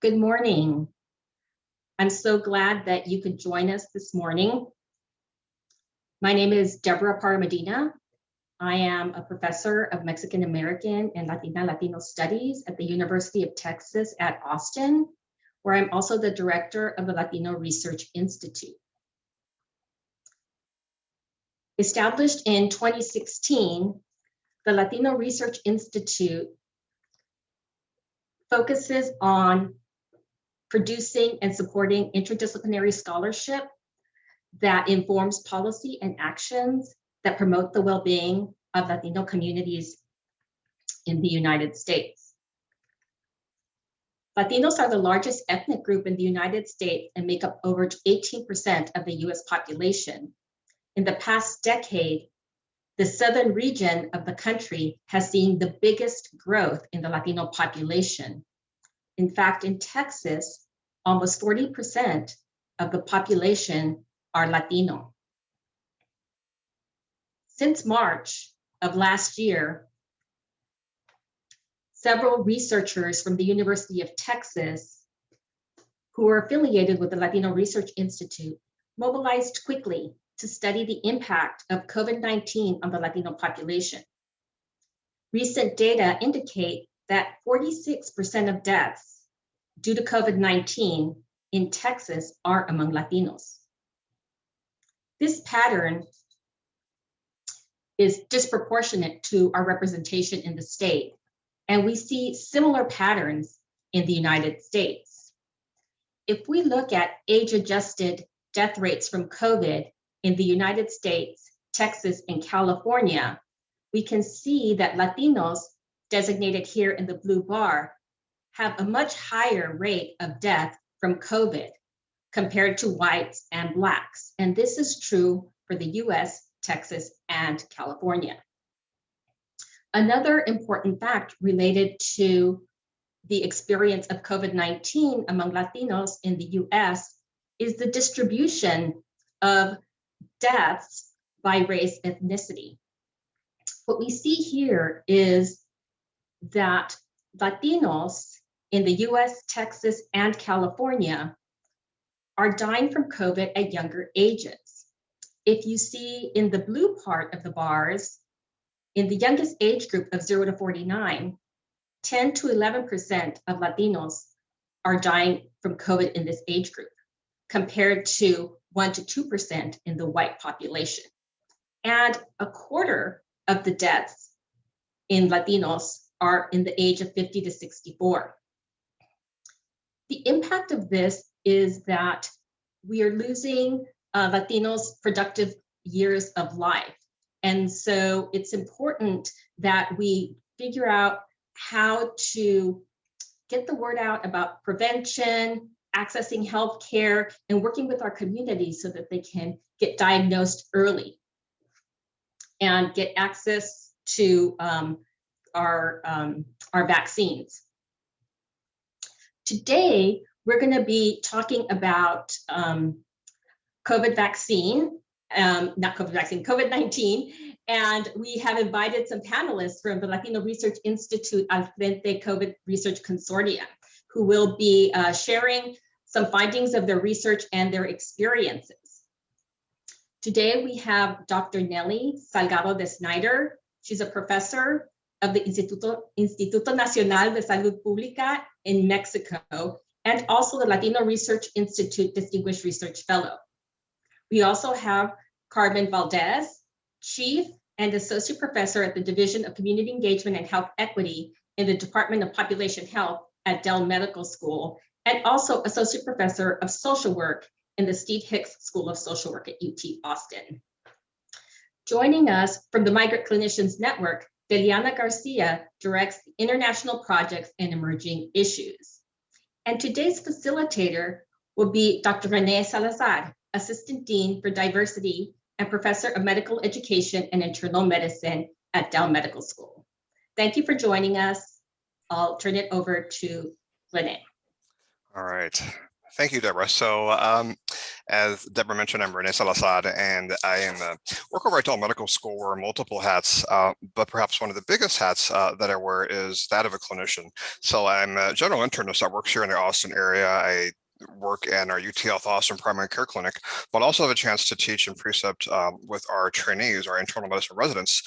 Good morning. I'm so glad that you could join us this morning. My name is Deborah Parra-Medina. I am a professor of Mexican American and Latino Studies at the University of Texas at Austin, where I'm also the director of the Latino Research Institute. Established in 2016, the Latino Research Institute focuses on producing and supporting interdisciplinary scholarship that informs policy and actions that promote the well-being of Latino communities in the United States. Latinos are the largest ethnic group in the United States and make up over 18% of the US population. In the past decade, the southern region of the country has seen the biggest growth in the Latino population. In fact, in Texas, almost 40% of the population are Latino. Since March of last year, several researchers from the University of Texas who are affiliated with the Latino Research Institute mobilized quickly to study the impact of COVID-19 on the Latino population. Recent data indicate that 46% of deaths due to COVID-19 in Texas are among Latinos. This pattern is disproportionate to our representation in the state, and we see similar patterns in the United States. If we look at age-adjusted death rates from COVID in the United States, Texas, and California, we can see that Latinos, designated here in the blue bar, have a much higher rate of death from COVID compared to whites and Blacks. And this is true for the US, Texas, and California. Another important fact related to the experience of COVID-19 among Latinos in the US is the distribution of deaths by race ethnicity. What we see here is that Latinos in the US, Texas, and California are dying from COVID at younger ages. If you see in the blue part of the bars, in the youngest age group of 0 to 49, 10 to 11% of Latinos are dying from COVID in this age group, compared to 1 to 2% in the white population. And a quarter of the deaths in Latinos are in the age of 50 to 64. The impact of this is that we are losing Latinos' productive years of life. And so it's important that we figure out how to get the word out about prevention, accessing healthcare, and working with our communities so that they can get diagnosed early and get access to our vaccines. Today, we're going to be talking about COVID-19, and we have invited some panelists from the Latino Research Institute Al Frente COVID Research Consortium, who will be sharing some findings of their research and their experiences. Today, we have Dr. Nelly Salgado de Snyder. She's a professor of the Instituto Nacional de Salud Pública in Mexico, and also the Latino Research Institute Distinguished Research Fellow. We also have Carmen Valdez, Chief and Associate Professor at the Division of Community Engagement and Health Equity in the Department of Population Health at Dell Medical School, and also Associate Professor of Social Work in the Steve Hicks School of Social Work at UT Austin. Joining us from the Migrant Clinicians Network, Deliana Garcia directs the International Projects and Emerging Issues. And today's facilitator will be Dr. Renee Salazar, Assistant Dean for Diversity and Professor of Medical Education and Internal Medicine at Dell Medical School. Thank you for joining us. I'll turn it over to Renee. All right. Thank you, Deborah. So As Deborah mentioned, I'm Rene Salazar, and I am work over at Dell Medical School, where multiple hats, but perhaps one of the biggest hats that I wear is that of a clinician. So I'm a general internist that works here in the Austin area. I work in our UT Health Austin Primary Care Clinic, but also have a chance to teach and precept with our trainees, our internal medicine residents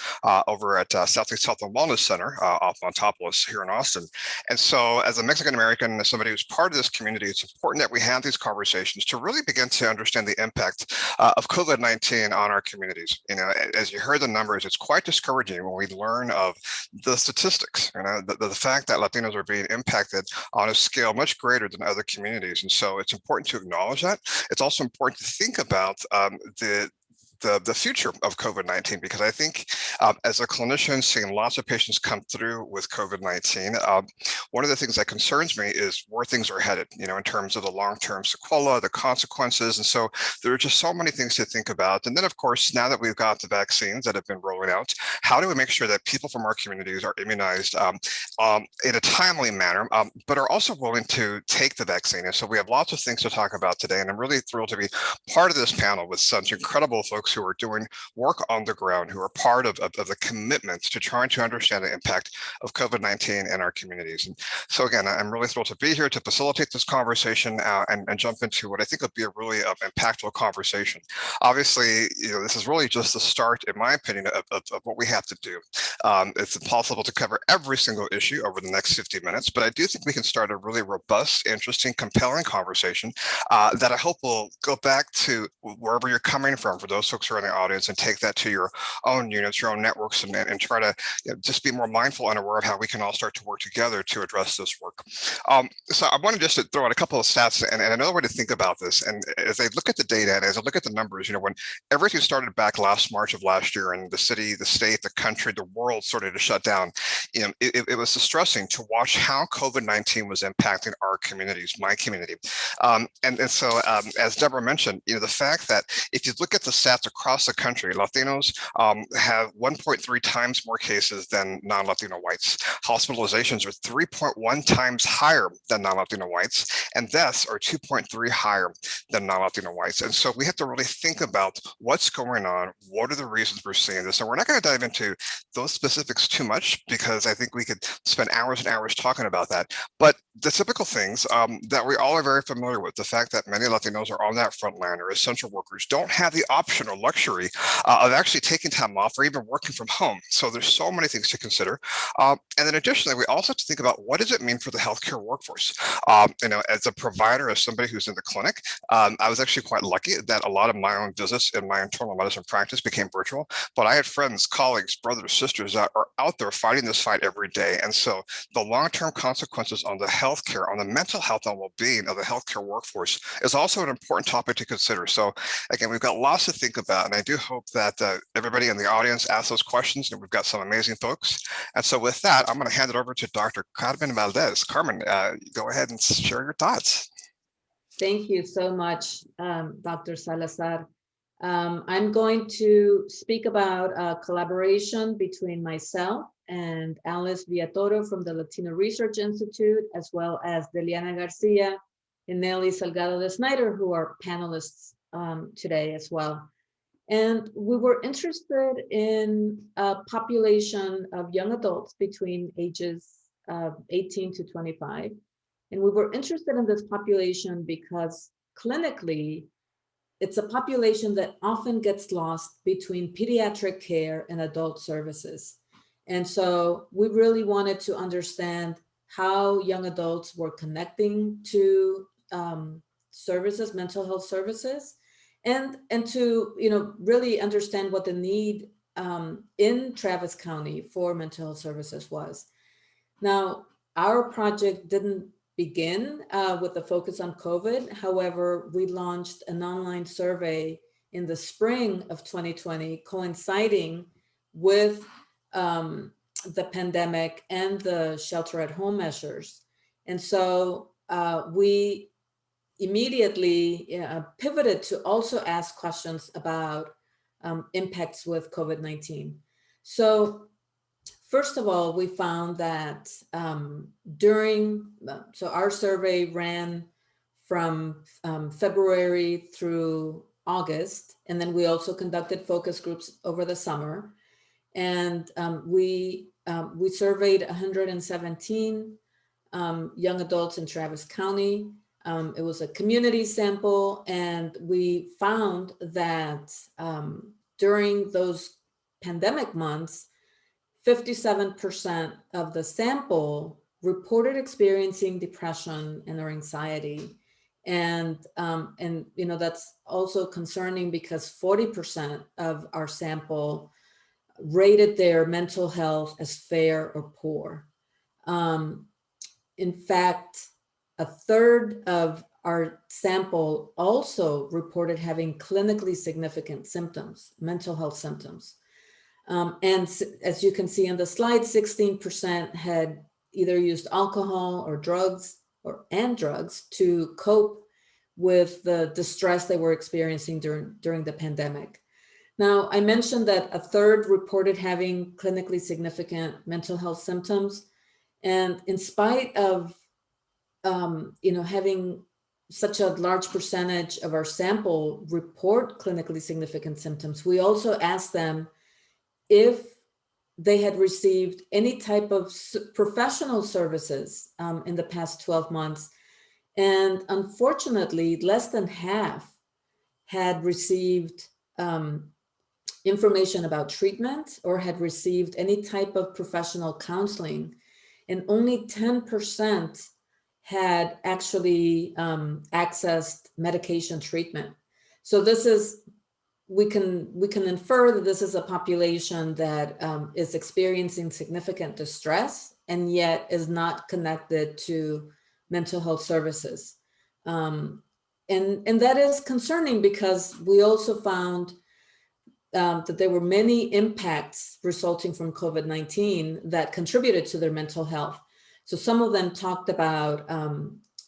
over at Southeast Health and Wellness Center off Montopolis here in Austin. And so as a Mexican American, as somebody who's part of this community, it's important that we have these conversations to really begin to understand the impact of COVID-19 on our communities. You know, as you heard the numbers, it's quite discouraging when we learn of the statistics, you know, the fact that Latinos are being impacted on a scale much greater than other communities. And so it's important to acknowledge that. It's also important to think about the future of COVID-19, because I think as a clinician seeing lots of patients come through with COVID-19, one of the things that concerns me is where things are headed, you know, in terms of the long-term sequelae, the consequences. And so there are just so many things to think about. And then, of course, now that we've got the vaccines that have been rolling out, how do we make sure that people from our communities are immunized in a timely manner, but are also willing to take the vaccine? And so we have lots of things to talk about today, and I'm really thrilled to be part of this panel with such incredible folks who are doing work on the ground, who are part of the commitment to trying to understand the impact of COVID-19 in our communities. And so again, I'm really thrilled to be here to facilitate this conversation and jump into what I think will be a really impactful conversation. Obviously, you know, this is really just the start, in my opinion, of what we have to do. It's impossible to cover every single issue over the next 50 minutes, but I do think we can start a really robust, interesting, compelling conversation that I hope will go back to wherever you're coming from, for those folks who are in the audience, and take that to your own units, your own networks, and try to, you know, just be more mindful and aware of how we can all start to work together to address this work. So I wanted just to throw out a couple of stats and another way to think about this. And as I look at the data and as I look at the numbers, you know, when everything started back last March of last year, and the city, the state, the country, the world started to shut down, you know, it was distressing to watch how COVID-19 was impacting our communities, my community. And so as Deborah mentioned, you know, the fact that if you look at the stats across the country, Latinos have 1.3 times more cases than non-Latino whites. Hospitalizations are 3.1 times higher than non-Latino whites, and deaths are 2.3 higher than non-Latino whites. And so we have to really think about what's going on, what are the reasons we're seeing this. And we're not going to dive into those specifics too much, because I think we could spend hours and hours talking about that. But the typical things that we all are very familiar with, the fact that many Latinos are on that front line, or essential workers, don't have the option or luxury of actually taking time off or even working from home. So there's so many things to consider. And then additionally, we also have to think about what does it mean for the healthcare workforce? You know, as a provider, as somebody who's in the clinic, I was actually quite lucky that a lot of my own visits in my internal medicine practice became virtual, but I had friends, colleagues, brothers, sisters that are out there fighting this fight every day. And so the long-term consequences on the healthcare, on the mental health and well-being of the healthcare workforce is also an important topic to consider. So again, we've got lots to think about, and I do hope that everybody in the audience asks those questions, and we've got some amazing folks. And so with that, I'm going to hand it over to Dr. Carmen Valdez. Carmen, go ahead and share your thoughts. Thank you so much, Dr. Salazar. I'm going to speak about a collaboration between myself and Alice Villatoro from the Latino Research Institute, as well as Deliana Garcia and Nelly Salgado de Snyder, who are panelists today as well. And we were interested in a population of young adults between ages 18 to 25. And we were interested in this population because clinically, it's a population that often gets lost between pediatric care and adult services. And so we really wanted to understand how young adults were connecting to services, mental health services, and to, you know, really understand what the need in Travis County for mental health services was. Now, our project didn't begin with the focus on COVID. However, we launched an online survey in the spring of 2020, coinciding with the pandemic and the shelter-at-home measures. And so we immediately pivoted to also ask questions about impacts with COVID-19. So first of all, we found that so our survey ran from February through August. And then we also conducted focus groups over the summer. And we surveyed 117 young adults in Travis County. It was a community sample, and we found that during those pandemic months, 57% of the sample reported experiencing depression and or anxiety. And you know, that's also concerning because 40% of our sample rated their mental health as fair or poor. In fact, a third of our sample also reported having clinically significant symptoms, mental health symptoms. And as you can see on the slide, 16% had either used alcohol or drugs to cope with the distress they were experiencing during the pandemic. Now, I mentioned that a third reported having clinically significant mental health symptoms. And in spite of you know, having such a large percentage of our sample report clinically significant symptoms, we also asked them if they had received any type of professional services in the past 12 months. And unfortunately, less than half had received information about treatment or had received any type of professional counseling. And only 10% had actually accessed medication treatment. So this is, we can infer that this is a population that is experiencing significant distress and yet is not connected to mental health services. And that is concerning because we also found that there were many impacts resulting from COVID-19 that contributed to their mental health. So some of them talked about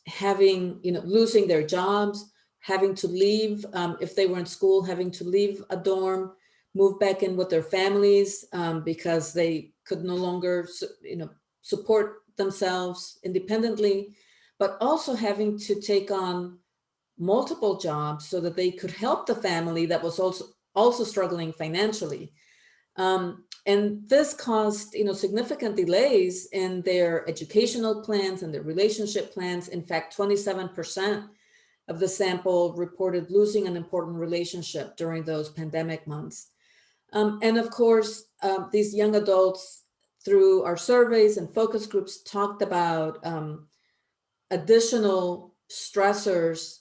having, you know, losing their jobs, having to leave, if they were in school, having to leave a dorm, move back in with their families because they could no longer, you know, support themselves independently, but also having to take on multiple jobs so that they could help the family that was also struggling financially. And this caused, you know, significant delays in their educational plans and their relationship plans. In fact, 27% of the sample reported losing an important relationship during those pandemic months. And of course, these young adults, through our surveys and focus groups, talked about additional stressors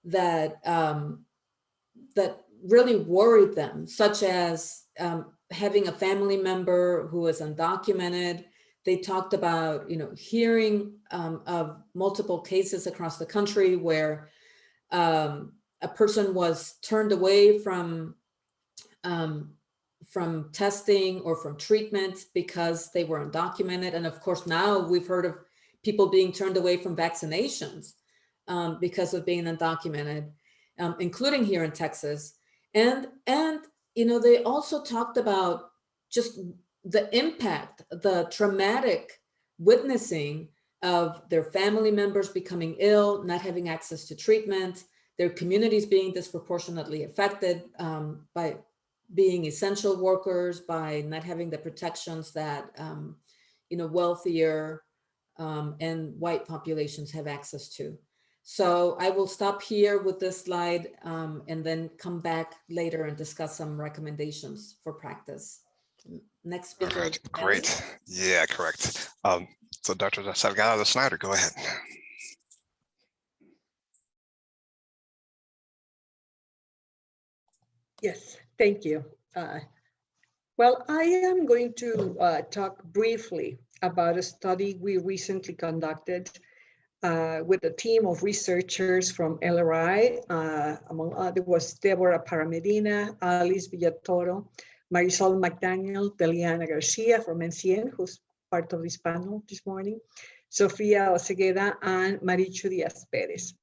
that that really worried them, such as having a family member who is undocumented. They talked about, you know, hearing of multiple cases across the country where a person was turned away from testing or from treatment because they were undocumented. And of course, now we've heard of people being turned away from vaccinations because of being undocumented, including here in Texas. And you know, they also talked about just the impact, the traumatic witnessing of their family members becoming ill, not having access to treatment, their communities being disproportionately affected by being essential workers, by not having the protections that you know, wealthier and white populations have access to. So I will stop here with this slide and then come back later and discuss some recommendations for practice. Next speaker. Right, great. Yeah, correct. So Dr. Salgado Snyder, go ahead. Yes, thank you. Well, I am going to talk briefly about a study we recently conducted with a team of researchers from LRI. Among others was Deborah Paramedina, Alice Villatoro, Marisol McDaniel, Deliana Garcia from NCN, who's part of this panel this morning, Sofia Osegueda, and Marichu Diaz Perez.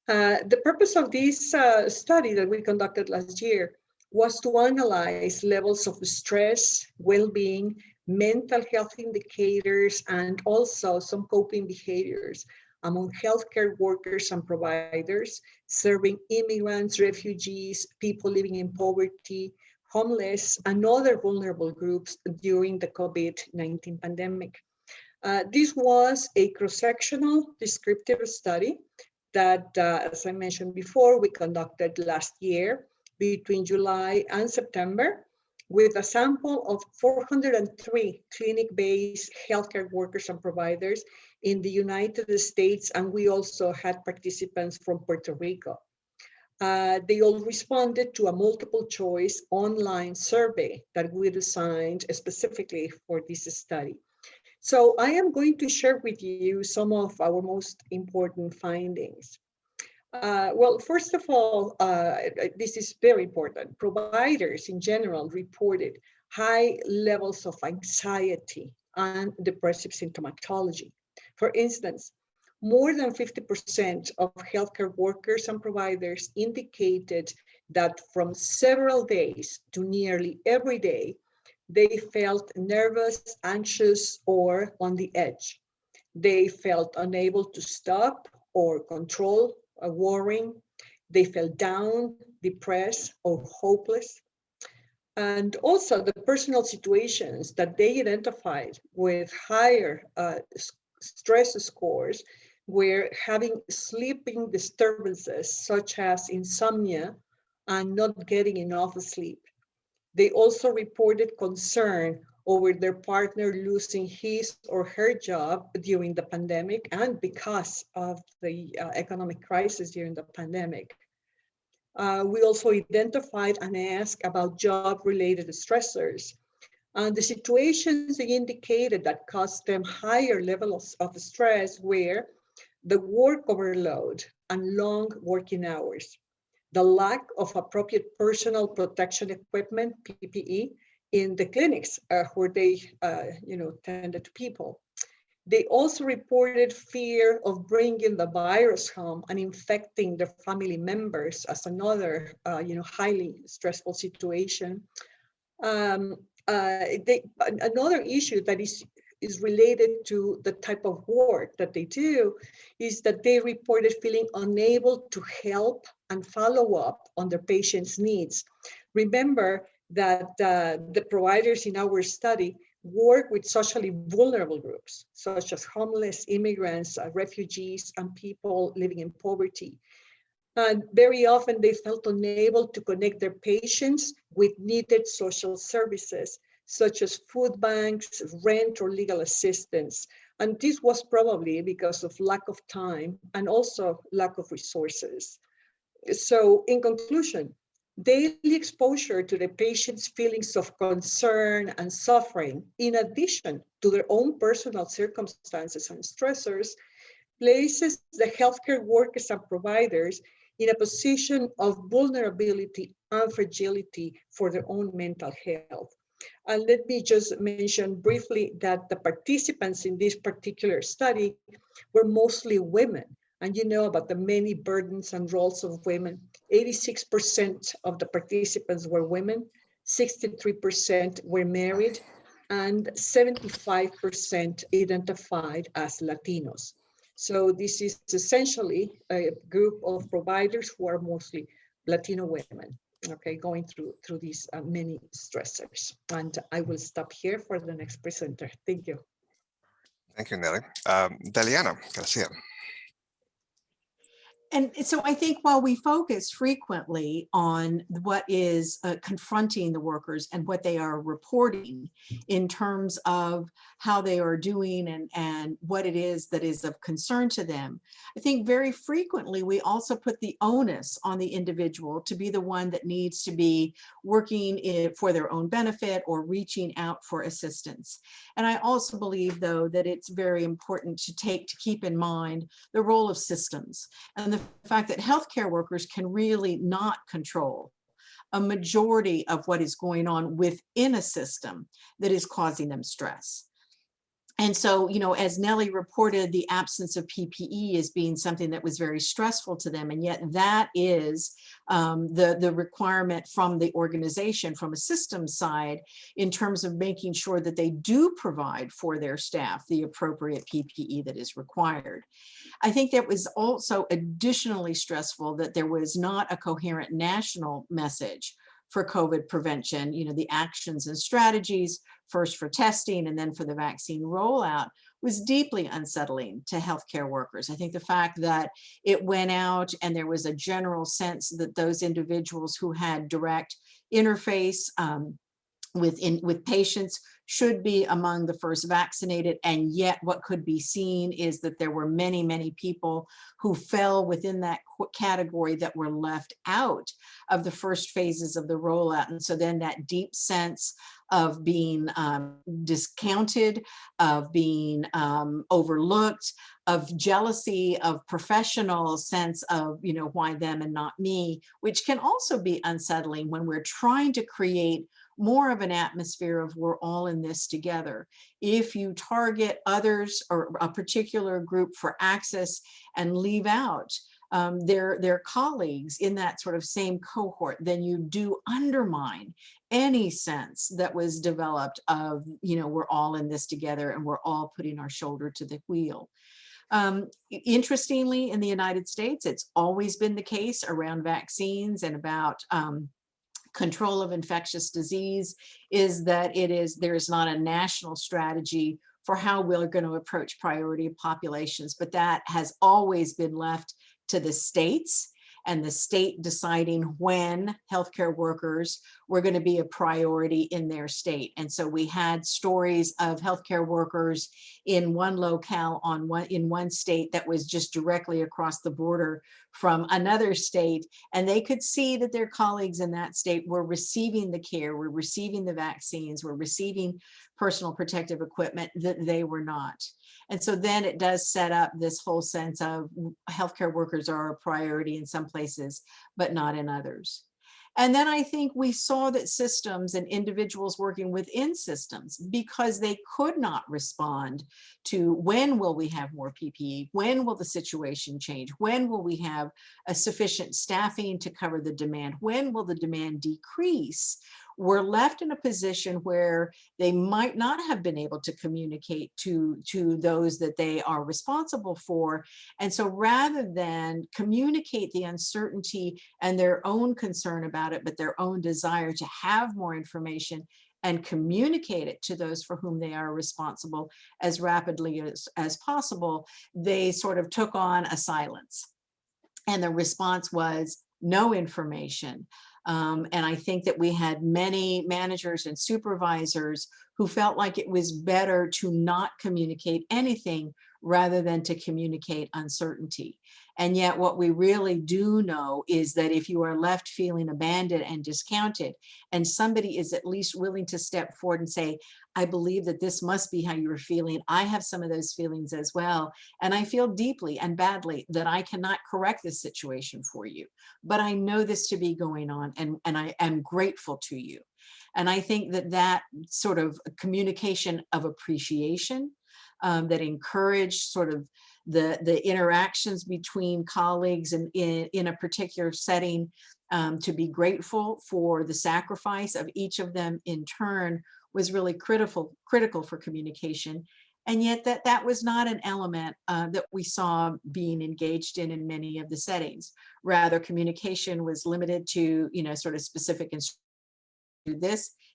The purpose of this study that we conducted last year was to analyze levels of stress, well-being, mental health indicators, and also some coping behaviors among healthcare workers and providers, serving immigrants, refugees, people living in poverty, homeless, and other vulnerable groups during the COVID-19 pandemic. This was a cross-sectional descriptive study that, as I mentioned before, we conducted last year between July and September with a sample of 403 clinic-based healthcare workers and providers in the United States, and we also had participants from Puerto Rico. They all responded to a multiple choice online survey that we designed specifically for this study. So I am going to share with you some of our most important findings. Well, first of all, this is very important. Providers in general reported high levels of anxiety and depressive symptomatology. For instance, more than 50% of healthcare workers and providers indicated that from several days to nearly every day, they felt nervous, anxious, or on the edge. They felt unable to stop or control worrying. They felt down, depressed, or hopeless. And also the personal situations that they identified with higher stress scores were having sleeping disturbances such as insomnia and not getting enough sleep. They also reported concern over their partner losing his or her job during the pandemic and because of the economic crisis during the pandemic. We also identified and asked about job-related stressors. And the situations they indicated that caused them higher levels of stress were the work overload and long working hours, the lack of appropriate personal protection equipment, PPE, in the clinics where they tended to people. They also reported fear of bringing the virus home and infecting their family members as another highly stressful situation. Another issue that is related to the type of work that they do is that they reported feeling unable to help and follow up on their patients' needs. Remember that the providers in our study work with socially vulnerable groups, such as homeless, immigrants, refugees, and people living in poverty. And very often they felt unable to connect their patients with needed social services, such as food banks, rent, or legal assistance. And this was probably because of lack of time and also lack of resources. So in conclusion, daily exposure to the patient's feelings of concern and suffering, in addition to their own personal circumstances and stressors, places the healthcare workers and providers in a position of vulnerability and fragility for their own mental health. And let me just mention briefly that the participants in this particular study were mostly women. And you know about the many burdens and roles of women. 86% of the participants were women, 63% were married, and 75% identified as Latinos. So this is essentially a group of providers who are mostly Latino women, okay, going through these many stressors. And I will stop here for the next presenter. Thank you. Thank you, Nelly. Deliana Garcia. And so I think while we focus frequently on what is confronting the workers and what they are reporting in terms of how they are doing and what it is that is of concern to them, I think very frequently we also put the onus on the individual to be the one that needs to be working for their own benefit or reaching out for assistance. And I also believe, though, that it's very important to keep in mind the role of systems and the fact that healthcare workers can really not control a majority of what is going on within a system that is causing them stress. And so, as Nellie reported, the absence of PPE as being something that was very stressful to them. And yet that is the requirement from the organization, from a systems side, in terms of making sure that they do provide for their staff the appropriate PPE that is required. I think that was also additionally stressful that there was not a coherent national message for COVID prevention, the actions and strategies, first for testing and then for the vaccine rollout, was deeply unsettling to healthcare workers. I think the fact that it went out and there was a general sense that those individuals who had direct interface with patients should be among the first vaccinated, and yet what could be seen is that there were many, many people who fell within that category that were left out of the first phases of the rollout. And so then that deep sense of being discounted, of being overlooked, of jealousy, of professional sense of, why them and not me, which can also be unsettling when we're trying to create more of an atmosphere of we're all in this together. If you target others or a particular group for access and leave out their colleagues in that sort of same cohort, then you do undermine any sense that was developed of, we're all in this together and we're all putting our shoulder to the wheel. Interestingly, in the United States, it's always been the case around vaccines and about control of infectious disease, is that there is not a national strategy for how we're going to approach priority populations, but that has always been left to the states, and the state deciding when healthcare workers were going to be a priority in their state. And so we had stories of healthcare workers in one locale in one state that was just directly across the border from another state, and they could see that their colleagues in that state were receiving the care, were receiving the vaccines, were receiving personal protective equipment that they were not. And so then it does set up this whole sense of healthcare workers are a priority in some places, but not in others. And then I think we saw that systems and individuals working within systems, because they could not respond to when will we have more PPE, when will the situation change, when will we have a sufficient staffing to cover the demand, when will the demand decrease, were left in a position where they might not have been able to communicate to those that they are responsible for. And so rather than communicate the uncertainty and their own concern about it, but their own desire to have more information and communicate it to those for whom they are responsible as rapidly as possible, they sort of took on a silence. And the response was no information. And I think that we had many managers and supervisors who felt like it was better to not communicate anything rather than to communicate uncertainty. And yet what we really do know is that if you are left feeling abandoned and discounted, and somebody is at least willing to step forward and say, I believe that this must be how you're feeling. I have some of those feelings as well. And I feel deeply and badly that I cannot correct this situation for you, but I know this to be going on, and I am grateful to you. And I think that sort of communication of appreciation that encouraged sort of the interactions between colleagues and in a particular setting, to be grateful for the sacrifice of each of them in turn, was really critical for communication. And yet that was not an element that we saw being engaged in many of the settings. Rather, communication was limited to, sort of specific instructions.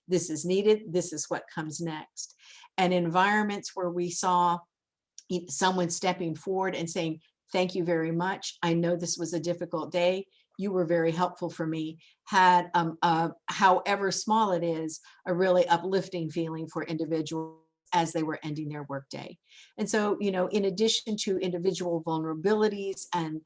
This is needed, this is what comes next. And environments where we saw someone stepping forward and saying, thank you very much. I know this was a difficult day. You were very helpful for me, had, however small it is, a really uplifting feeling for individuals as they were ending their workday. And so, in addition to individual vulnerabilities and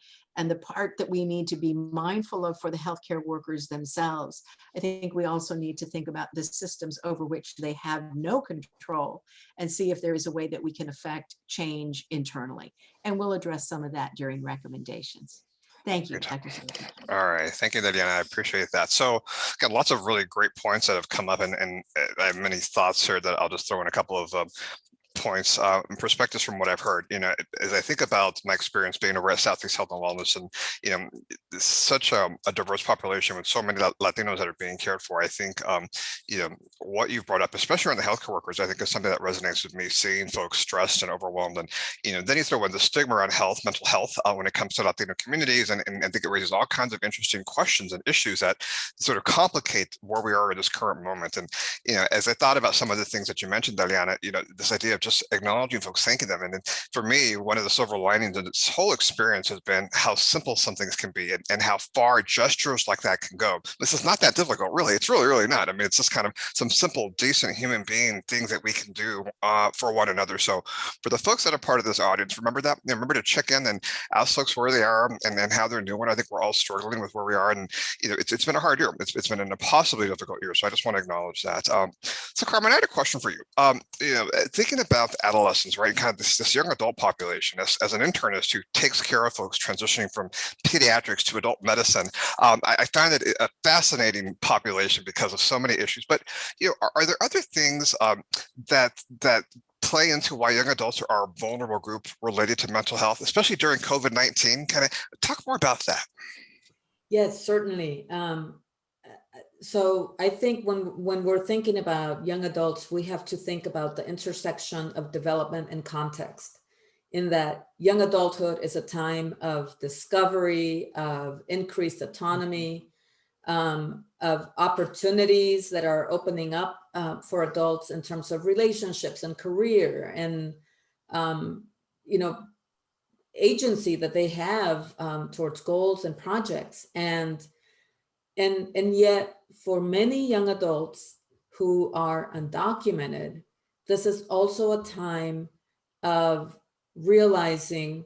the part that we need to be mindful of for the healthcare workers themselves, I think we also need to think about the systems over which they have no control and see if there is a way that we can affect change internally. And we'll address some of that during recommendations. Thank you, Dr. Silverman. All right, thank you, Diana. I appreciate that. So, got lots of really great points that have come up, and I have many thoughts here that I'll just throw in a couple of points and perspectives from what I've heard. As I think about my experience being over at Southeast Health and Wellness, and it's such a diverse population with so many Latinos that are being cared for. I think what you've brought up, especially around the healthcare workers, I think is something that resonates with me. Seeing folks stressed and overwhelmed, and then you throw in the stigma around health, mental health, when it comes to Latino communities, and I think it raises all kinds of interesting questions and issues that sort of complicate where we are in this current moment. And as I thought about some of the things that you mentioned, Daliana, this idea of just acknowledging folks, thanking them, and then for me, one of the silver linings of this whole experience has been how simple some things can be, and how far gestures like that can go. This is not that difficult, really. It's really not. I mean, it's just kind of some simple, decent human being things that we can do for one another. So for the folks that are part of this audience, remember that. Remember to check in and ask folks where they are and how they're doing. I think we're all struggling with where we are, and it's been a hard year. It's been an impossibly difficult year. So I just want to acknowledge that. So Carmen, I had a question for you. Thinking about adolescents, right? Kind of this young adult population. As an internist who takes care of folks transitioning from pediatrics to adult medicine, I find it a fascinating population because of so many issues. But are there other things that play into why young adults are a vulnerable group related to mental health, especially during COVID-19? Kind of talk more about that. Yes, certainly. So I think when we're thinking about young adults, we have to think about the intersection of development and context, in that young adulthood is a time of discovery, of increased autonomy, of opportunities that are opening up for adults in terms of relationships and career, and agency that they have towards goals and projects. And yet for many young adults who are undocumented, this is also a time of realizing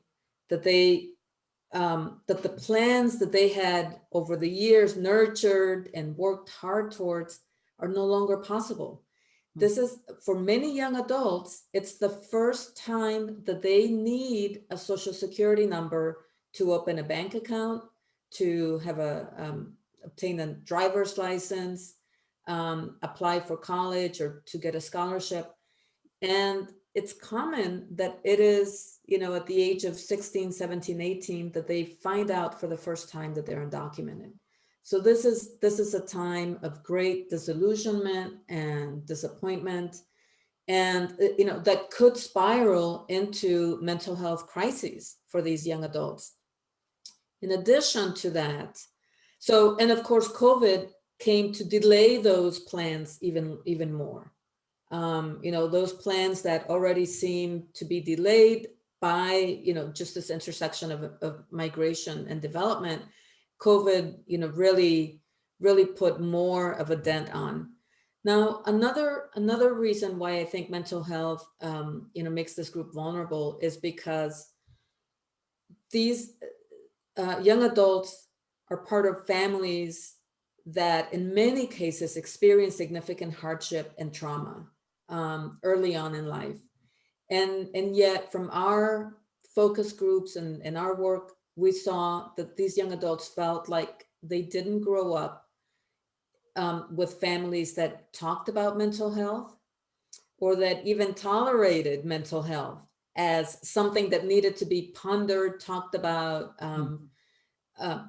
that that the plans that they had over the years nurtured and worked hard towards are no longer possible. This is, for many young adults, it's the first time that they need a social security number to open a bank account, to have obtain a driver's license, apply for college, or to get a scholarship. And it's common that it is, at the age of 16, 17, 18, that they find out for the first time that they're undocumented. So this is a time of great disillusionment and disappointment, and that could spiral into mental health crises for these young adults. In addition to that, and of course, COVID came to delay those plans even more. Those plans that already seem to be delayed by, just this intersection of migration and development, COVID, really put more of a dent on. Now, another reason why I think mental health, makes this group vulnerable is because these young adults are part of families that in many cases experience significant hardship and trauma early on in life. And yet from our focus groups and our work, we saw that these young adults felt like they didn't grow up with families that talked about mental health, or that even tolerated mental health as something that needed to be pondered, talked about,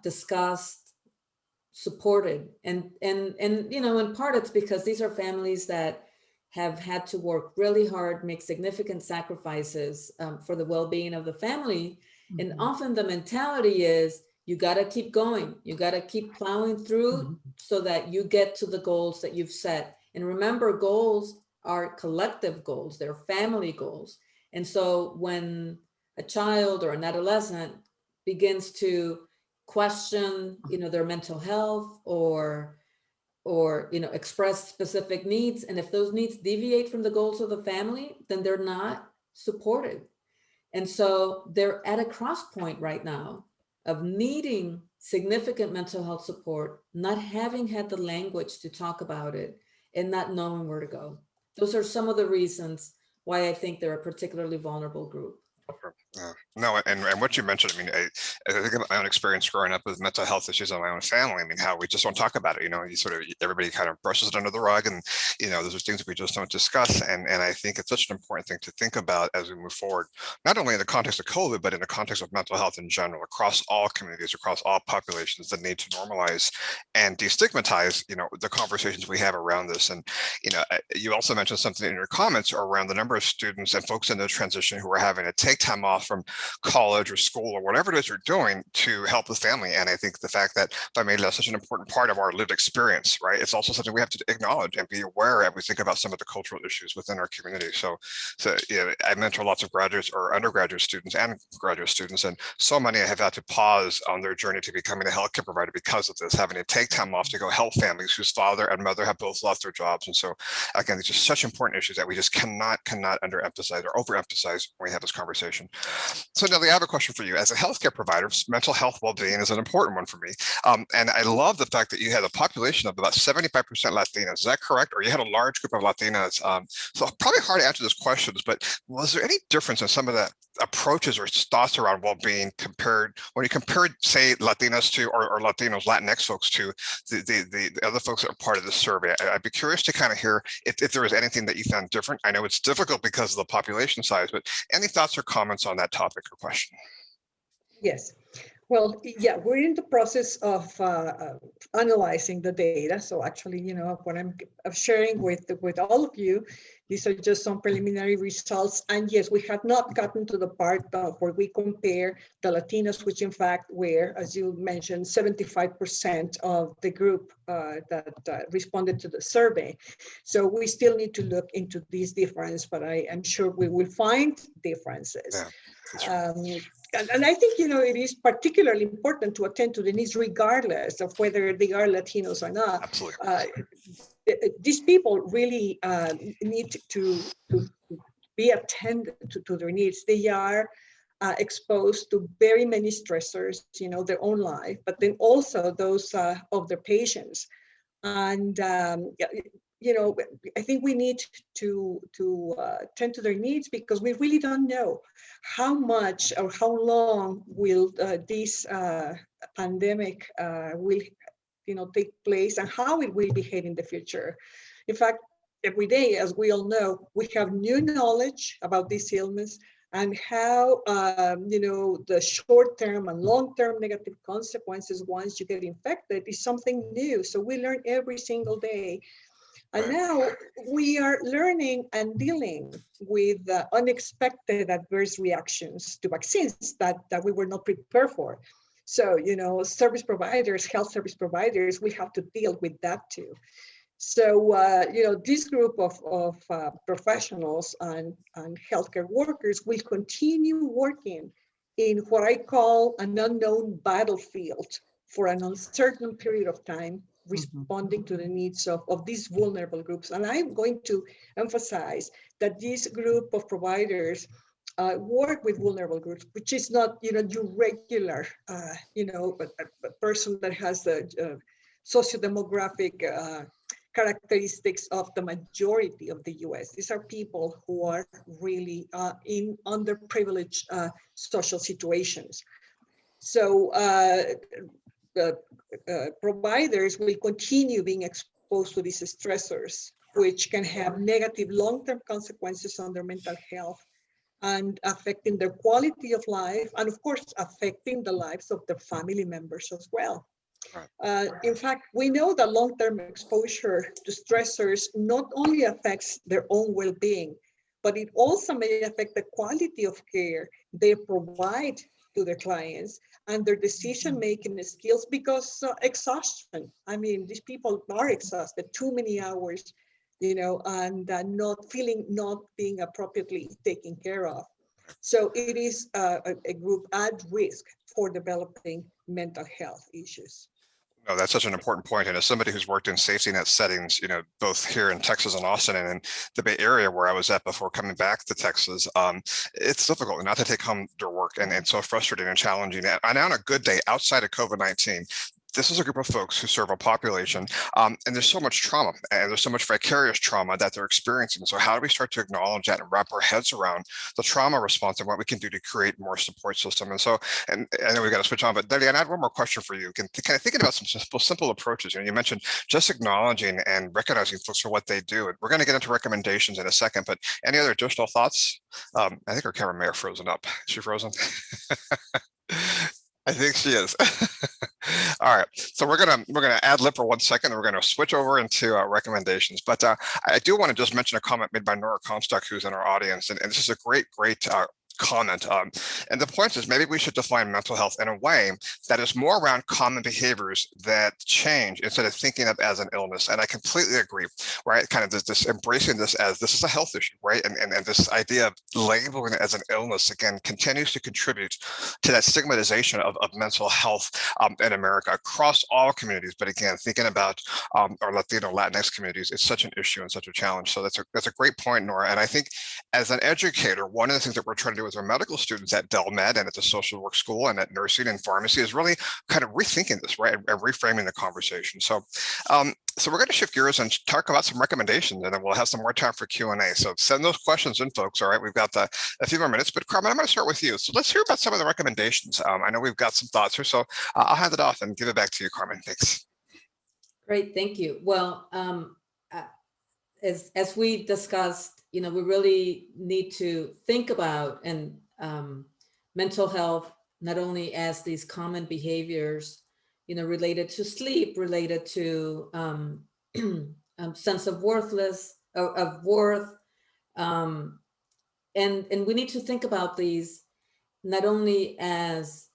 discussed, supported. And in part it's because these are families that have had to work really hard, make significant sacrifices for the well-being of the family. And often the mentality is, you got to keep going. You got to keep plowing through so that you get to the goals that you've set. And remember, goals are collective goals. They're family goals. And so when a child or an adolescent begins to question, their mental health or express specific needs, and if those needs deviate from the goals of the family, then they're not supported. And so they're at a cross point right now of needing significant mental health support, not having had the language to talk about it, and not knowing where to go. Those are some of the reasons why I think they're a particularly vulnerable group. No, and what you mentioned, I mean, I think of my own experience growing up with mental health issues in my own family. I mean, how we just don't talk about it. You know, you sort of, everybody kind of brushes it under the rug, and those are things that we just don't discuss. And I think it's such an important thing to think about as we move forward, not only in the context of COVID, but in the context of mental health in general, across all communities, across all populations, that need to normalize and destigmatize, the conversations we have around this. And you also mentioned something in your comments around the number of students and folks in the transition who are having to take time off from college or school or whatever it is you're doing to help the family. And I think the fact that family is such an important part of our lived experience, right? It's also something we have to acknowledge and be aware of. We think about some of the cultural issues within our community. So I mentor lots of graduates or undergraduate students and graduate students, and so many have had to pause on their journey to becoming a healthcare provider because of this, having to take time off to go help families whose father and mother have both lost their jobs. And so again, these are such important issues that we just cannot underemphasize or overemphasize when we have this conversation. So Nelly, I have a question for you. As a healthcare provider, mental health well-being is an important one for me. And I love the fact that you had a population of about 75% Latinos. Is that correct? Or you had a large group of Latinas. So probably hard to answer these questions, but was there any difference in some of the approaches or thoughts around well-being when you compared, say, Latinos to or Latinos, Latinx folks to the other folks that are part of this survey? I'd be curious to kind of hear if there was anything that you found different. I know it's difficult because of the population size, but any thoughts or comments on that topic or question? Yes. Well, yeah, we're in the process of analyzing the data. So actually, what I'm sharing with all of you, these are just some preliminary results. And yes, we have not gotten to the part where we compare the Latinos, which in fact were, as you mentioned, 75% of the group that responded to the survey. So we still need to look into these differences, but I am sure we will find differences. Yeah. And I think, it is particularly important to attend to the needs regardless of whether they are Latinos or not. Absolutely. These people really need to be attended to their needs. They are exposed to very many stressors, their own life, but then also those of their patients. And I think we need to tend to their needs, because we really don't know how much or how long will this pandemic will take place, and how it will behave in the future. In fact, every day, as we all know, we have new knowledge about this illness and how the short-term and long-term negative consequences once you get infected is something new. So we learn every single day. And now we are learning and dealing with unexpected adverse reactions to vaccines that we were not prepared for. So, service providers, health service providers, we have to deal with that too. So, this group of professionals and healthcare workers will continue working in what I call an unknown battlefield for an uncertain period of time, responding to the needs of these vulnerable groups. And I'm going to emphasize that this group of providers work with vulnerable groups, which is not, your regular, a person that has the sociodemographic characteristics of the majority of the US. These are people who are really in underprivileged social situations. So the providers will continue being exposed to these stressors, which can have negative long-term consequences on their mental health and affecting their quality of life, and of course, affecting the lives of their family members as well. In fact, we know that long-term exposure to stressors not only affects their own well-being, but it also may affect the quality of care they provide to their clients and their decision-making skills, because exhaustion. I mean, these people are exhausted, too many hours, and not being appropriately taken care of. So it is a group at risk for developing mental health issues. No, that's such an important point. And as somebody who's worked in safety net settings, both here in Texas and Austin and in the Bay Area where I was at before coming back to Texas, it's difficult not to take home their work, and so frustrating and challenging. And on a good day outside of COVID-19, this is a group of folks who serve a population, and there's so much trauma, and there's so much vicarious trauma that they're experiencing. So how do we start to acknowledge that and wrap our heads around the trauma response and what we can do to create more support system? And so, and I know we got to switch on, but Delia, I had one more question for you. Kind of thinking about some simple approaches. You mentioned just acknowledging and recognizing folks for what they do. And we're going to get into recommendations in a second, but any other additional thoughts? I think our camera may have frozen up. Is she frozen? I think she is. All right, so we're gonna ad lib for 1 second, and we're gonna switch over into recommendations. But I do want to just mention a comment made by Nora Comstock, who's in our audience, and this is a great comment. And the point is, maybe we should define mental health in a way that is more around common behaviors that change instead of thinking of as an illness. And I completely agree, right? Kind of this embracing this as this is a health issue, right? And this idea of labeling it as an illness, again, continues to contribute to that stigmatization of mental health in America across all communities. But again, thinking about our Latino, Latinx communities, it's such an issue and such a challenge. So that's a great point, Nora. And I think as an educator, one of the things that we're trying to do with our medical students at Dell Med and at the social work school and at nursing and pharmacy is really kind of rethinking this, right, and reframing the conversation. So, so we're going to shift gears and talk about some recommendations, and then we'll have some more time for Q&A. So send those questions in, folks. All right, we've got a few more minutes, but Carmen, I'm going to start with you. So let's hear about some of the recommendations. I know we've got some thoughts here, so I'll hand it off and give it back to you, Carmen. Thanks. Great, thank you. Well, as we discussed, we really need to think about and mental health not only as these common behaviors, related to sleep, related to sense of worth, and we need to think about these not only as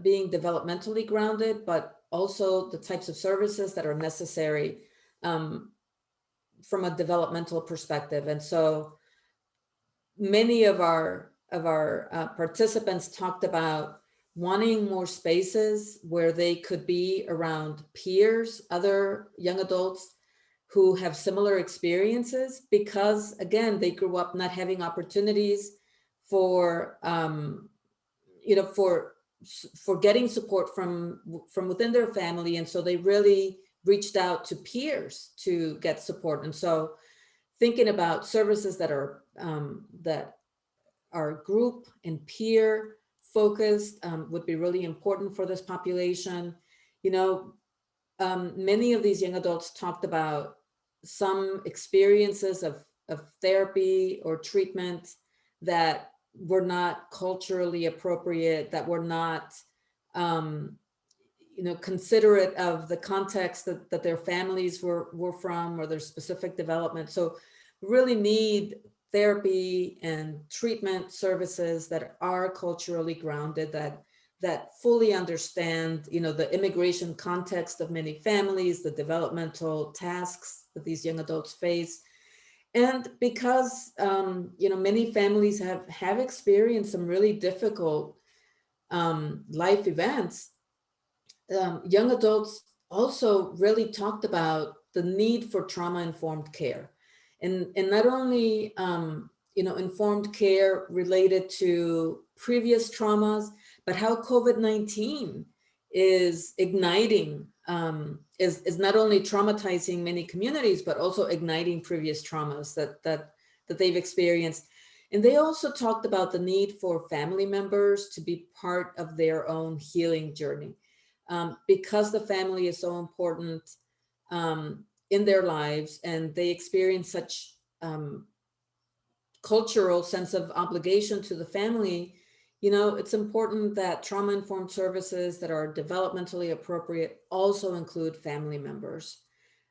being developmentally grounded, but also the types of services that are necessary from a developmental perspective. And so many of our participants talked about wanting more spaces where they could be around peers, other young adults who have similar experiences, because again, they grew up not having opportunities for getting support from within their family. And so they really reached out to peers to get support. And so thinking about services that are group and peer focused would be really important for this population. Many of these young adults talked about some experiences of therapy or treatment that were not culturally appropriate, that were not considerate of the context that their families were from or their specific development. So we really need therapy and treatment services that are culturally grounded, that fully understand, the immigration context of many families, the developmental tasks that these young adults face. And because, many families have experienced some really difficult life events, young adults also really talked about the need for trauma-informed care. And not only, informed care related to previous traumas, but how COVID-19 is igniting, is not only traumatizing many communities, but also igniting previous traumas that they've experienced. And they also talked about the need for family members to be part of their own healing journey, because the family is so important in their lives, and they experience such cultural sense of obligation to the family. It's important that trauma-informed services that are developmentally appropriate also include family members.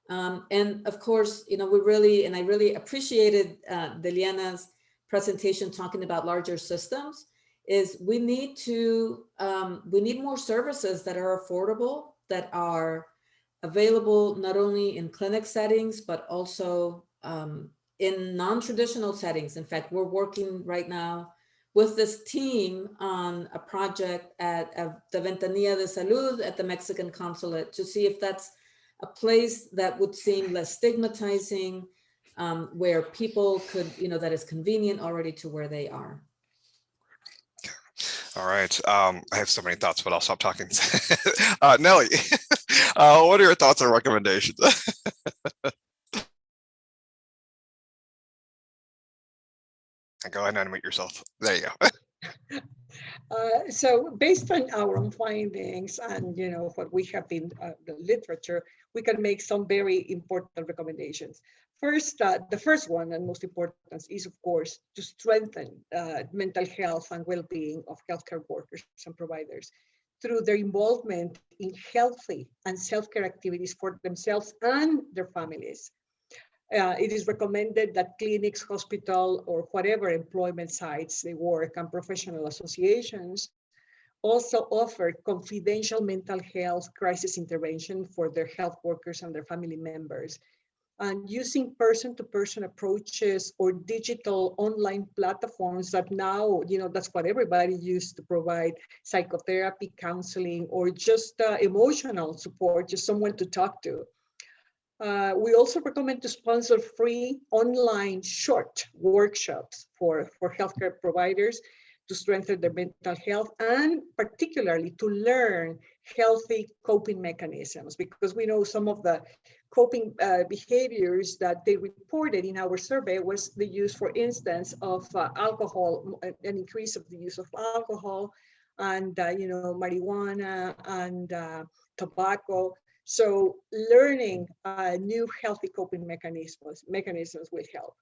And of course, I really appreciated Deliana's presentation talking about larger systems. We need more services that are affordable, that are available not only in clinic settings, but also in non-traditional settings. In fact, we're working right now with this team on a project at the Ventanilla de Salud at the Mexican consulate to see if that's a place that would seem less stigmatizing, where people could, that is convenient already to where they are. All right. I have so many thoughts, but I'll stop talking. Nelly, what are your thoughts and recommendations? And go ahead and unmute yourself. There you go. So based on our own findings and what we have in the literature, we can make some very important recommendations. First, the first one and most important is, of course, to strengthen mental health and well-being of healthcare workers and providers through their involvement in healthy and self-care activities for themselves and their families. It is recommended that clinics, hospital, or whatever employment sites they work and professional associations also offer confidential mental health crisis intervention for their health workers and their family members. And using person-to-person approaches or digital online platforms that now, that's what everybody used to provide psychotherapy, counseling, or just emotional support, just someone to talk to. We also recommend to sponsor free online short workshops for healthcare providers to strengthen their mental health and particularly to learn healthy coping mechanisms, because we know some of the coping behaviors that they reported in our survey was the use, for instance, of alcohol, an increase of the use of alcohol and, marijuana and tobacco. So learning new healthy coping mechanisms will help.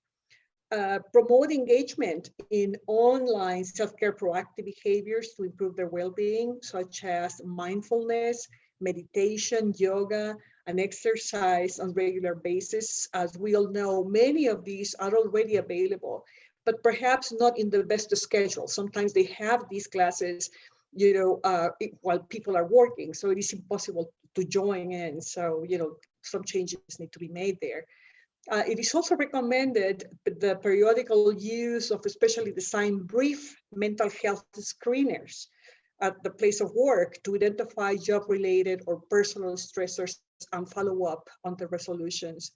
Promote engagement in online self-care proactive behaviors to improve their well-being, such as mindfulness, meditation, yoga, and exercise on a regular basis. As we all know, many of these are already available, but perhaps not in the best schedule. Sometimes they have these classes, while people are working, so it is impossible to join in. So, some changes need to be made there. It is also recommended the periodical use of especially designed brief mental health screeners at the place of work to identify job-related or personal stressors and follow up on the resolutions.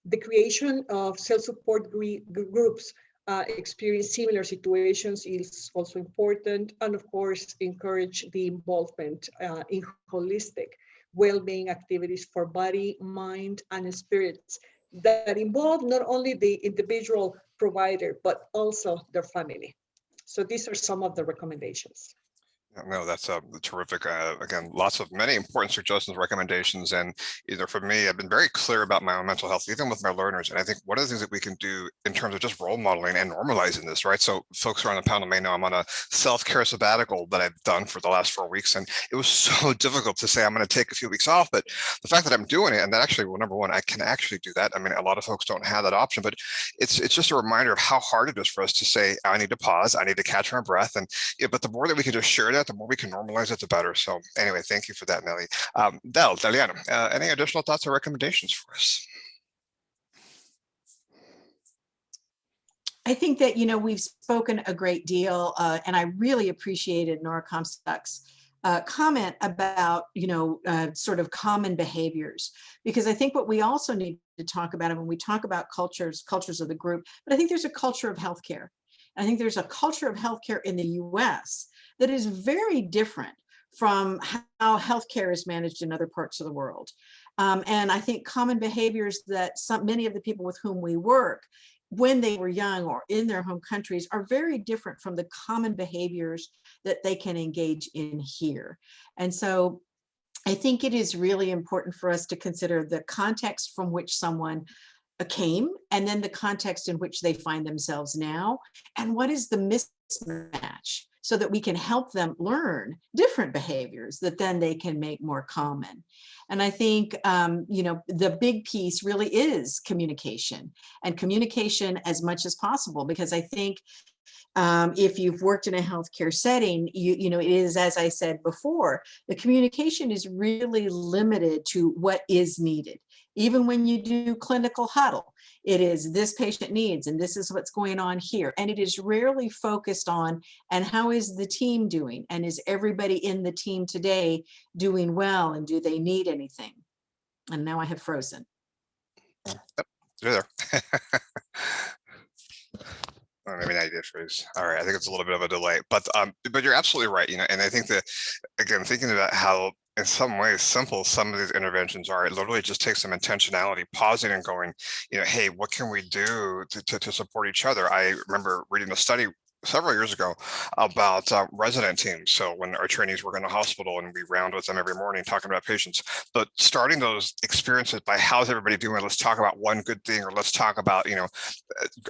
The creation of self-support groups experience similar situations is also important, and of course, encourage the involvement in holistic well-being activities for body, mind, and spirits that involve not only the individual provider, but also their family. So these are some of the recommendations. No, that's terrific. Again, many important suggestions, recommendations, and either for me, I've been very clear about my own mental health, even with my learners. And I think one of the things that we can do in terms of just role modeling and normalizing this, right? So folks who are on the panel may know I'm on a self-care sabbatical that I've done for the last 4 weeks. And it was so difficult to say I'm going to take a few weeks off, but the fact that I'm doing it, and that actually, well, number one, I can actually do that. I mean, a lot of folks don't have that option, but it's just a reminder of how hard it is for us to say, I need to pause, I need to catch my breath. And but the more that we can just share that, the more we can normalize it, the better. So anyway, thank you for that, Nelly. Deliana, any additional thoughts or recommendations for us? I think that, we've spoken a great deal, and I really appreciated Nora Comstock's comment about, sort of common behaviors, because I think what we also need to talk about, and when we talk about cultures of the group, but I think there's a culture of healthcare. I think there's a culture of healthcare in the US that is very different from how healthcare is managed in other parts of the world. And I think common behaviors that many of the people with whom we work, when they were young or in their home countries, are very different from the common behaviors that they can engage in here. And so I think it is really important for us to consider the context from which someone came, and then the context in which they find themselves now, and what is the mismatch, so that we can help them learn different behaviors that then they can make more common. And I think, the big piece really is communication, and communication as much as possible, because I think if you've worked in a healthcare setting, it is, as I said before, the communication is really limited to what is needed. Even when you do clinical huddle, it is this patient needs, and this is what's going on here. And it is rarely focused on, and how is the team doing? And is everybody in the team today doing well? And do they need anything? And now I have frozen. Yep, you're there. Maybe 90 days. All right, I think it's a little bit of a delay, but you're absolutely right. And I think that, again, thinking about how in some ways simple some of these interventions are, it literally just takes some intentionality, pausing and going, hey, what can we do to support each other? I remember reading a study several years ago about resident teams. So when our trainees work in a hospital and we round with them every morning talking about patients, but starting those experiences by how's everybody doing? Let's talk about one good thing, or let's talk about,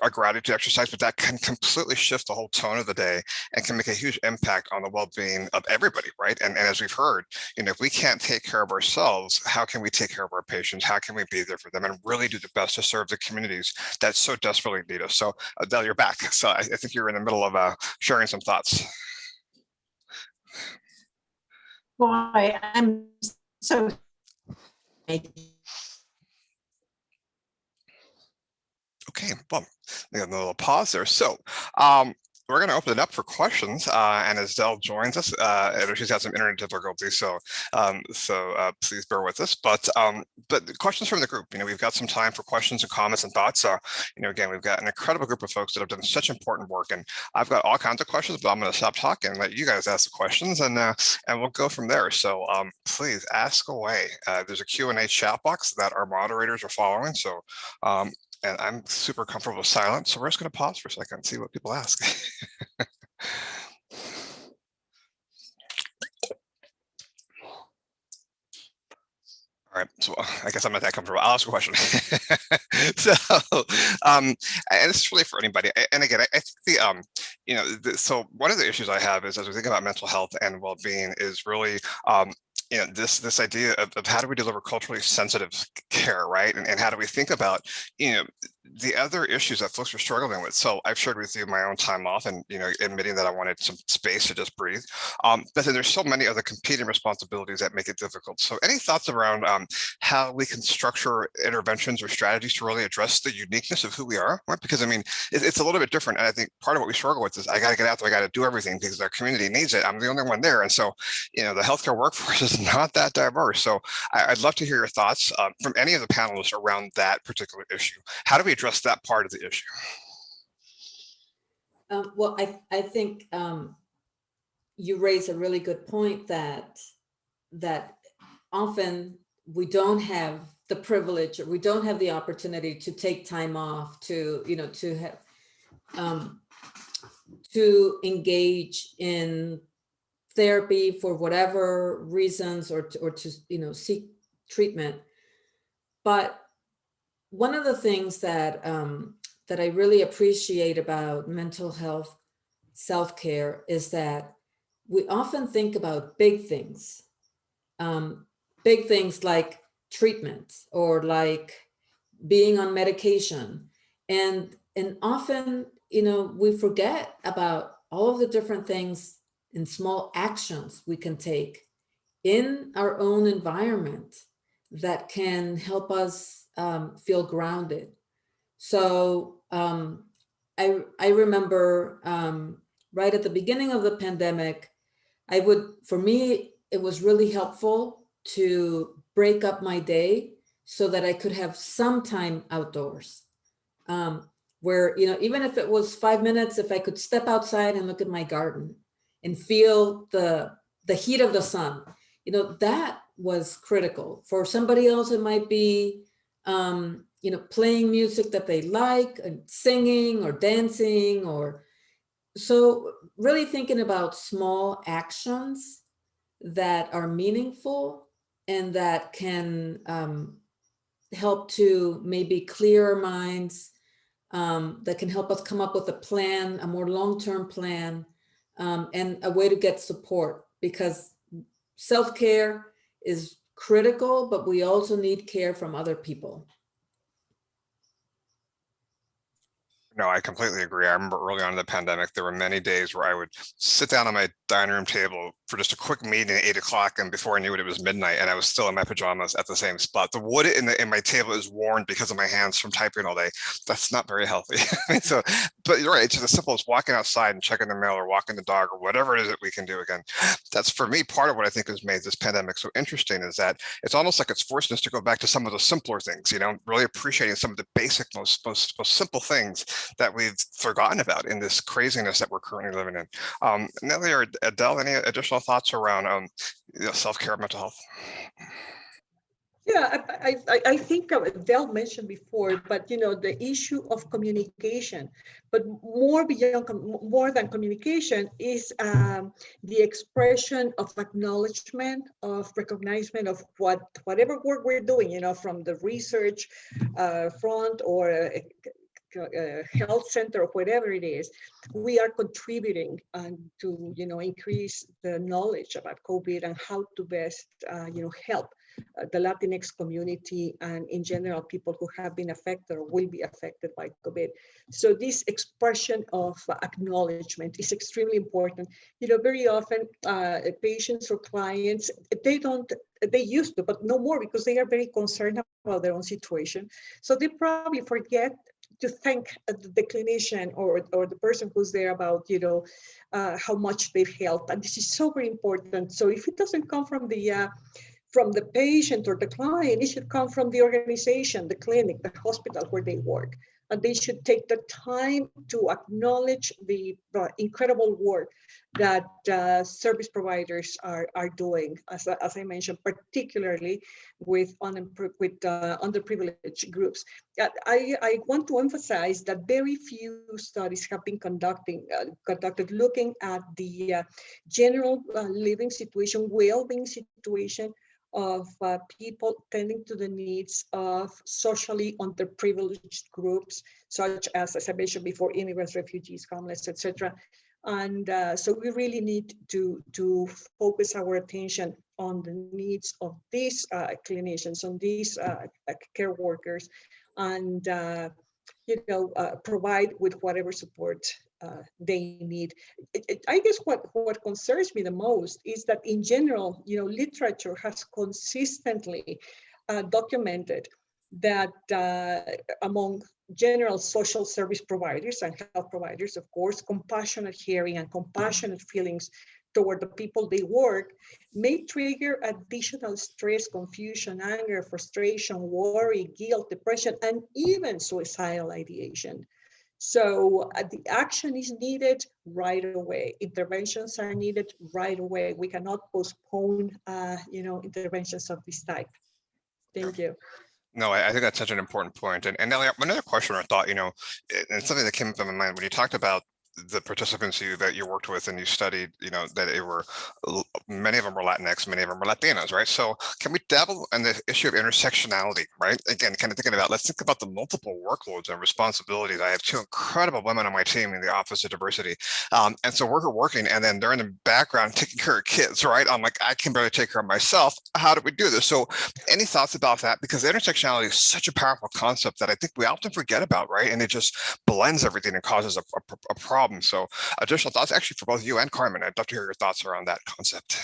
a gratitude exercise, but that can completely shift the whole tone of the day and can make a huge impact on the well-being of everybody, right? And as we've heard, if we can't take care of ourselves, how can we take care of our patients? How can we be there for them and really do the best to serve the communities that so desperately need us? So Dell, you're back. So I think you're in the middle of sharing some thoughts. Boy, I'm so okay, well, we have a little pause there. So we're going to open it up for questions, and as Dell joins us, she's had some internet difficulties, so please bear with us. But the questions from the group, we've got some time for questions and comments and thoughts. Again, we've got an incredible group of folks that have done such important work, and I've got all kinds of questions, but I'm going to stop talking and let you guys ask the questions, and we'll go from there. So please ask away. There's a Q&A chat box that our moderators are following. So. And I'm super comfortable with silence, so we're just going to pause for a second and see what people ask. All right, so I guess I'm not that comfortable. I'll ask a question. So, and this is really for anybody. And again, I think so one of the issues I have is, as we think about mental health and well-being, is really this idea of how do we deliver culturally sensitive care, right? And how do we think about the other issues that folks are struggling with. So I've shared with you my own time off, and admitting that I wanted some space to just breathe. But then there's so many other competing responsibilities that make it difficult. So any thoughts around how we can structure interventions or strategies to really address the uniqueness of who we are, right? Because it's a little bit different, and I think part of what we struggle with is I got to get out there, I got to do everything because our community needs it. I'm the only one there, and so the healthcare workforce is not that diverse. So I'd love to hear your thoughts from any of the panelists around that particular issue. How do we address that part of the issue? Well, I think you raise a really good point that often we don't have the privilege, or we don't have the opportunity to take time off to engage in therapy for whatever reasons, or to seek treatment. But one of the things that I really appreciate about mental health self-care is that we often think about big things like treatment, or like being on medication, and often we forget about all of the different things and small actions we can take in our own environment that can help us feel grounded. So I remember right at the beginning of the pandemic, for me, it was really helpful to break up my day so that I could have some time outdoors, where, even if it was 5 minutes, if I could step outside and look at my garden and feel the heat of the sun, that was critical. For somebody else, it might be, playing music that they like, and singing or dancing, or so really thinking about small actions that are meaningful and that can help to maybe clear our minds, that can help us come up with a plan, a more long-term plan, and a way to get support, because self-care is critical, but we also need care from other people. No, I completely agree. I remember early on in the pandemic, there were many days where I would sit down on my dining room table for just a quick meeting at 8 o'clock, and before I knew it was midnight, and I was still in my pajamas at the same spot. The wood in my table is worn because of my hands from typing all day. That's not very healthy. But but you're right. It's just as simple as walking outside and checking the mail or walking the dog or whatever it is that we can do again. That's, for me, part of what I think has made this pandemic so interesting is that it's almost like it's forcing us to go back to some of the simpler things, really appreciating some of the basic, most simple things that we've forgotten about in this craziness that we're currently living in. Nellie or Dell, any additional thoughts around self-care, mental health? Yeah, I think Dell mentioned before, but the issue of communication, but more than communication is the expression of acknowledgement, of recognition of whatever work we're doing, from the research front or health center or whatever it is, we are contributing to increase the knowledge about COVID and how to best help the Latinx community and in general people who have been affected or will be affected by COVID. So this expression of acknowledgement is extremely important. Very often patients or clients, they used to, but no more because they are very concerned about their own situation. So they probably forget to thank the clinician or the person who's there about, how much they've helped. And this is so very important. So if it doesn't come from the patient or the client, it should come from the organization, the clinic, the hospital where they work. And they should take the time to acknowledge the incredible work that service providers are doing, as I mentioned, particularly with underprivileged groups. I want to emphasize that very few studies have been conducted looking at the general living situation, well-being situation of people tending to the needs of socially underprivileged groups, such as I mentioned before, immigrants, refugees, homeless, etc. And so we really need to focus our attention on the needs of these clinicians, on these care workers, and provide with whatever support they need. I guess what concerns me the most is that in general, literature has consistently documented that among general social service providers and health providers, of course, compassionate hearing and compassionate feelings toward the people they work may trigger additional stress, confusion, anger, frustration, worry, guilt, depression, and even suicidal ideation. So the action is needed right away. Interventions are needed right away. We cannot postpone, interventions of this type. Thank you. No, I think that's such an important point. And Nellie, another question or thought, and something that came up in my mind when you talked about the participants that you worked with and you studied, that many of them were Latinx, many of them were Latinos, right? So can we dabble in the issue of intersectionality, right? Again, kind of thinking about, let's think about the multiple workloads and responsibilities. I have two incredible women on my team in the Office of Diversity. And so we're working and then they're in the background taking care of kids, right? I'm like, I can barely take care of myself. How do we do this? So any thoughts about that? Because intersectionality is such a powerful concept that I think we often forget about, right? And it just blends everything and causes a problem. So additional thoughts actually for both you and Carmen. I'd love to hear your thoughts around that concept.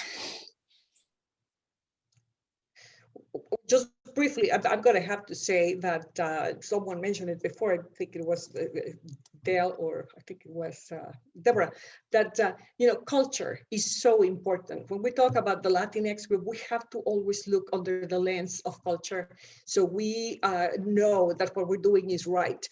Just briefly, I'm going to have to say that someone mentioned it before. I think it was Dell or I think it was Deborah, that culture is so important. When we talk about the Latinx group, we have to always look under the lens of culture. So we know that what we're doing is right.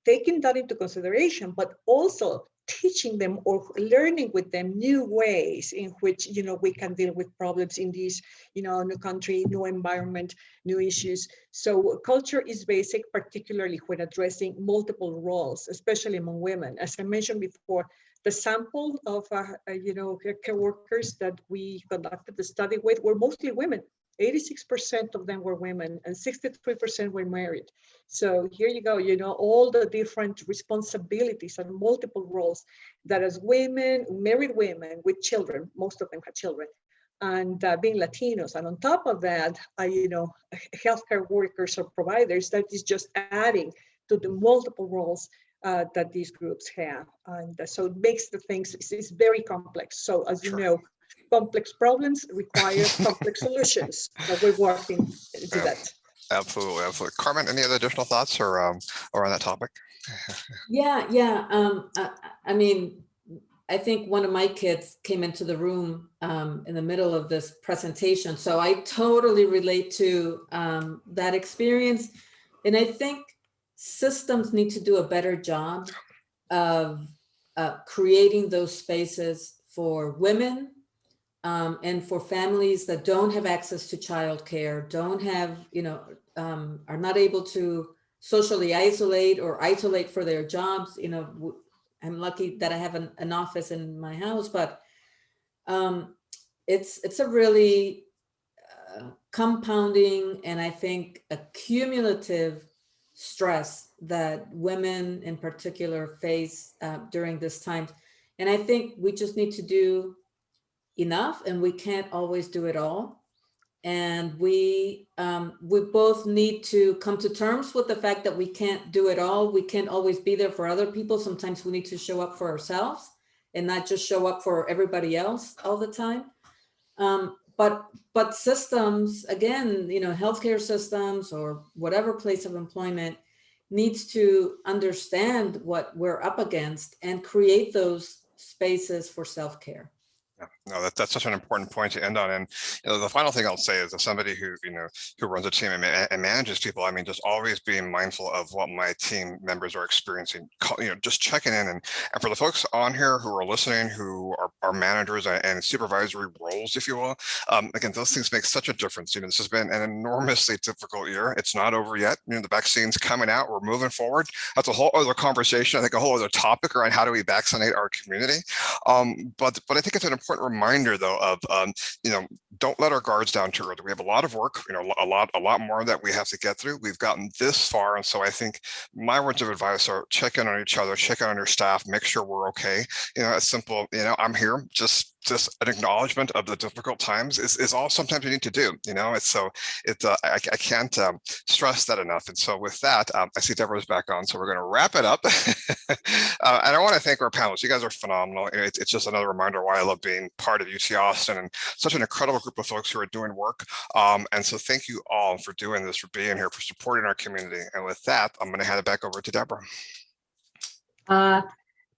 Taking that into consideration, but also teaching them or learning with them new ways in which we can deal with problems in this new country, new environment, new issues. So culture is basic, particularly when addressing multiple roles, especially among women. As I mentioned before, the sample of care workers that we conducted the study with were mostly women. 86% of them were women and 63% were married. So here you go, all the different responsibilities and multiple roles that as women, married women with children, most of them had children, and being Latinos. And on top of that, healthcare workers or providers, that is just adding to the multiple roles that these groups have. And so it makes the things, it's very complex. So as you know, complex problems require complex solutions. So we're working to that. Absolutely, absolutely. Carmen, any other additional thoughts or on that topic? Yeah. I mean, I think one of my kids came into the room in the middle of this presentation, so I totally relate to that experience. And I think systems need to do a better job of creating those spaces for women and for families that don't have access to childcare, don't have, are not able to socially isolate or isolate for their jobs. I'm lucky that I have an office in my house, but it's a really compounding and I think a cumulative stress that women in particular face during this time. And I think we just need to do enough, and we can't always do it all. And we both need to come to terms with the fact that we can't do it all. We can't always be there for other people. Sometimes we need to show up for ourselves and not just show up for everybody else all the time. But systems, again, healthcare systems or whatever place of employment needs to understand what we're up against and create those spaces for self-care. Yeah, no, that's such an important point to end on. And the final thing I'll say is, as somebody who who runs a team and manages people, I mean, just always being mindful of what my team members are experiencing. Just checking in, and for the folks on here who are listening, who are managers and supervisory roles, if you will, again, those things make such a difference. This has been an enormously difficult year. It's not over yet. The vaccine's coming out. We're moving forward. That's a whole other conversation. I think a whole other topic around how do we vaccinate our community. But I think it's an important reminder, though, of don't let our guards down too early. We have a lot of work, a lot more that we have to get through. We've gotten this far, and so I think my words of advice are check in on each other, check in on your staff, make sure we're okay. As simple, I'm here. Just an acknowledgement of the difficult times is all sometimes you need to do. I can't stress that enough. And so with that, I see Deborah's back on, so we're going to wrap it up. And I want to thank our panelists. You guys are phenomenal. It's just another reminder why I love being part of UT Austin and such an incredible group of folks who are doing work. And so thank you all for doing this, for being here, for supporting our community. And with that, I'm going to hand it back over to Deborah.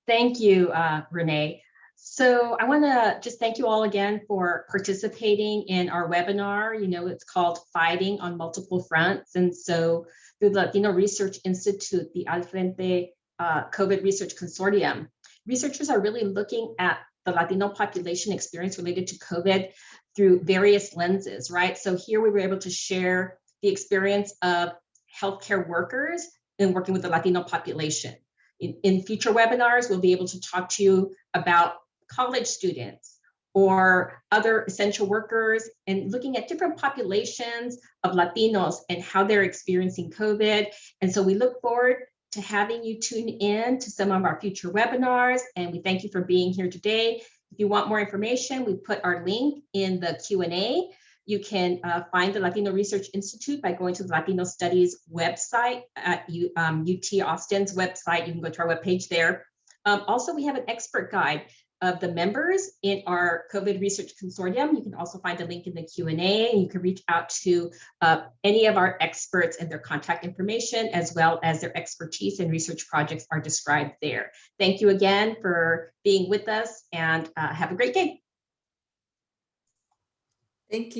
Thank you, Renee. So I want to just thank you all again for participating in our webinar. It's called Fighting on Multiple Fronts. And so through the Latino Research Institute, the Al Frente COVID Research Consortium, researchers are really looking at the Latino population experience related to COVID through various lenses, right? So here we were able to share the experience of healthcare workers in working with the Latino population. In future webinars, we'll be able to talk to you about college students or other essential workers and looking at different populations of Latinos and how they're experiencing COVID. And so we look forward to having you tune in to some of our future webinars. And we thank you for being here today. If you want more information, we put our link in the Q&A. You can find the Latino Research Institute by going to the Latino Studies website at UT Austin's website. You can go to our webpage there. Also, we have an expert guide of the members in our COVID Research Consortium. You can also find a link in the Q&A, and you can reach out to any of our experts, and their contact information as well as their expertise and research projects are described there. Thank you again for being with us, and have a great day. Thank you.